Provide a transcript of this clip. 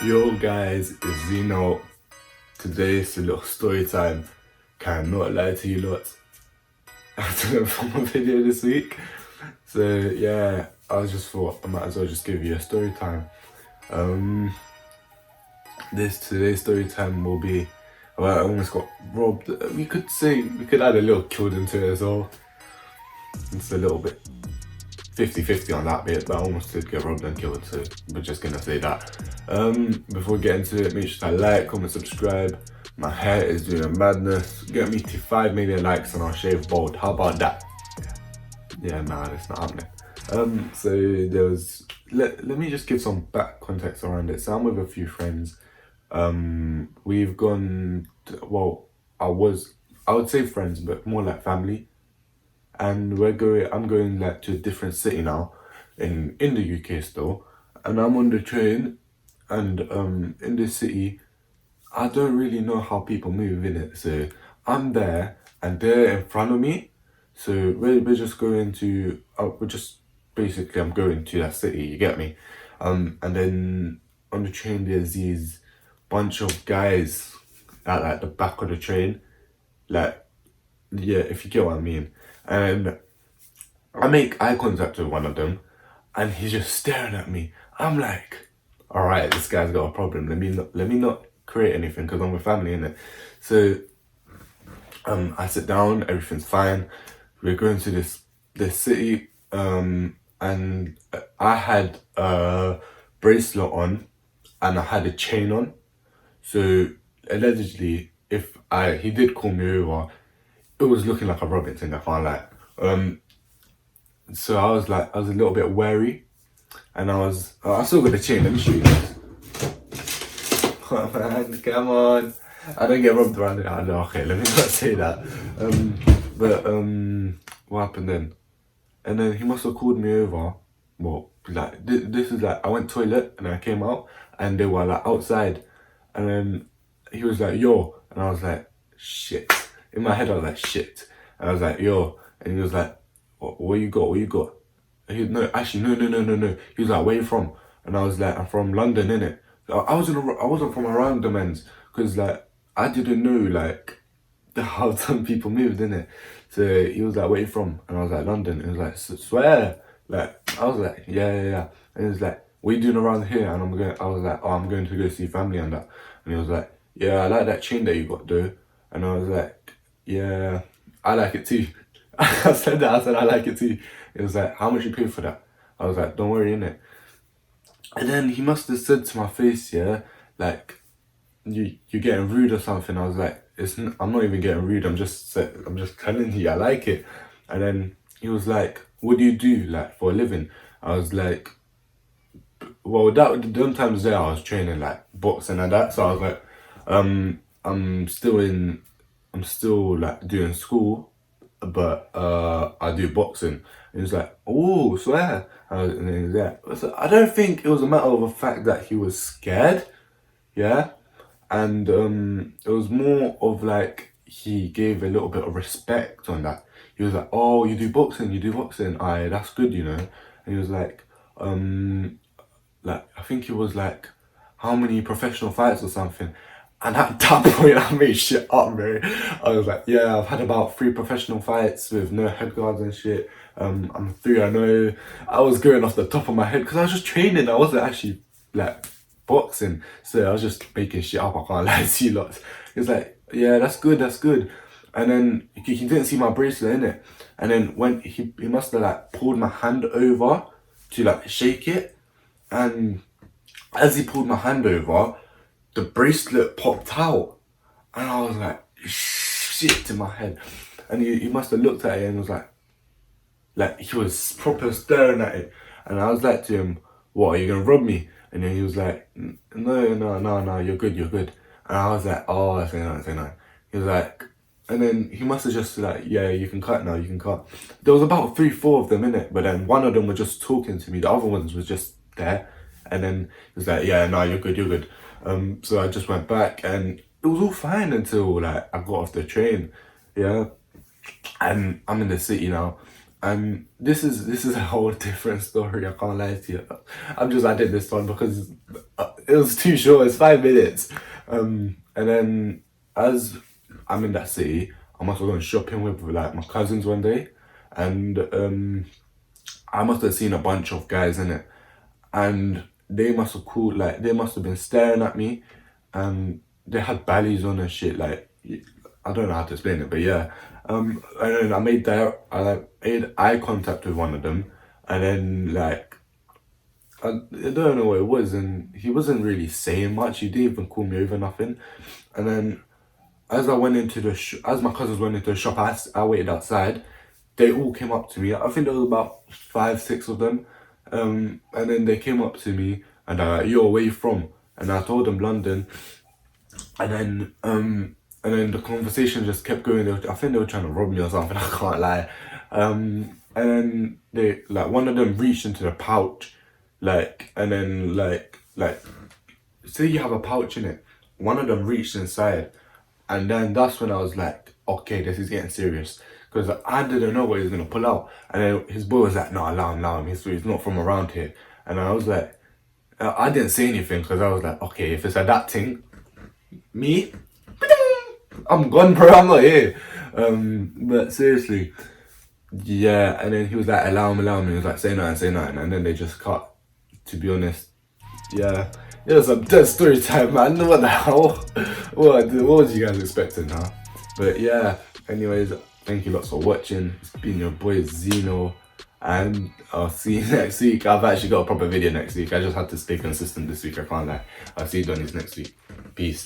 Yo guys, it's Zeno. Today it's a little story time. Cannot lie to you lot. I didn't film a video this week. So yeah, I just thought I might as well just give you a story time. Um this today's story time will be about I almost got robbed. We could add a little killed into it as well. It's a little bit 50-50 on that bit, but I almost did get robbed and killed, so we're just gonna say that. Before we get into it, make sure to like, comment, subscribe. My hair is doing a madness. Get me to 5 million likes and I'll shave bald. How about that? Yeah, nah, that's not happening. So there was let me just give some back context around it. So I'm with a few friends. We've gone well, I would say friends, but more like family. And I'm going like to a different city now in the UK still, and I'm on the train, and in this city I don't really know how people move in it. So I'm there and they're in front of me, so we're just going to we're just basically I'm going to that city, you get me. And then on the train there's these bunch of guys at like the back of the train, like, yeah, if you get what I mean. And I make eye contact with one of them, and he's just staring at me. I'm like, all right, this guy's got a problem. Let me not create anything because I'm with family in it. So I sit down, everything's fine. We're going to this city, and I had a bracelet on, and I had a chain on. So allegedly, if I he did call me over, it was looking like a robbing thing. I can't lie. So I was a little bit wary, and I still got the chain. Let me show you this. Oh man, come on! I don't get robbed around it. I know. Okay, let me not say that. But what happened then? And then he must have called me over. Well, like this is like I went toilet and I came out, and they were like outside, and then he was like, "Yo," and I was like, "Shit." In my head, I was like, "Shit," and I was like, "Yo," and he was like, what you got? What you got? No, actually, no. He was like, where you from? And I was like, I'm from London, innit? I wasn't from around the men's, because like I didn't know like how some people moved, innit? So he was like, where you from? And I was like, London. And he was like, swear. Like I was like, yeah. And he was like, what you doing around here? And I was like, oh, I'm going to go see family and that. And he was like, yeah, I like that chain that you got though. And I was like, yeah, I like it too. I said that. I said I like it too. It was like, how much you pay for that? I was like, don't worry, innit? And then he must have said to my face, yeah, like you're getting rude or something. I was like, I'm not even getting rude. I'm just telling you I like it. And then he was like, what do you do like for a living? I was like, well, that them times there I was training like boxing and that. So I was like, I'm still I'm still like doing school, but I do boxing. And he was like, oh, swear. And then he was like, so I don't think it was a matter of the fact that he was scared, yeah, and it was more of like he gave a little bit of respect on that. He was like, oh, you do boxing, aye, that's good, you know. And he was like I think it was like how many professional fights or something. And at that point, I made shit up, bro. I was like, yeah, I've had about 3 professional fights with no head guards and shit. I'm 3-0. I was going off the top of my head because I was just training. I wasn't actually like boxing, so I was just making shit up. I can't lie to you lots. He was like, yeah, that's good. And then he didn't see my bracelet in it. And then when he must have like pulled my hand over to like shake it, and as he pulled my hand over, the bracelet popped out. And I was like, shit in my head. And he must have looked at it and was like he was proper staring at it. And I was like to him, what, are you gonna rob me? And then he was like, no, you're good. And I was like, oh, I say no. He was like, and then he must have just like, yeah, you can cut now, you can cut. There was about 3-4 of them in it, but then one of them were just talking to me. The other ones was just there. And then he was like, yeah, no, you're good. So I just went back and it was all fine until like I got off the train, yeah. And I'm in the city now, And this is a whole different story. I can't lie to you. I'm just adding this one because it was too short. It's 5 minutes. And then as I'm in that city, I must have gone shopping with like my cousins one day, and I must have seen a bunch of guys in it, and they must have called like they must have been staring at me, and they had bellies on and shit. Like I don't know how to explain it, but yeah. And then I like made eye contact with one of them, and then like I don't know what it was, and he wasn't really saying much. He didn't even call me over nothing, and then as I went into as my cousins went into the shop, I waited outside. They all came up to me. I think there was about 5, 6 of them. And then they came up to me and they're like, "Yo, where you from?" And I told them London. And then the conversation just kept going. I think they were trying to rob me or something. I can't lie. And then they like one of them reached into the pouch, and then say you have a pouch in it. One of them reached inside, and then that's when I was like, okay, this is getting serious. Because I didn't know what he was going to pull out. And then his boy was like, no, allow him. He's not from around here. And I was like, I didn't say anything because I was like, okay, if it's a that thing, me, I'm gone, bro. I'm not here. But seriously, yeah. And then he was like, allow him. He was like, say nothing. And then they just cut, to be honest. Yeah, it was a dead story time, man. What the hell? What was you guys expecting, huh? But yeah, anyways, thank you lots for watching. It's been your boy Zeno, and I'll see you next week. I've actually got a proper video next week. I just had to stay consistent this week, I can't lie. I'll see you guys next week. Peace.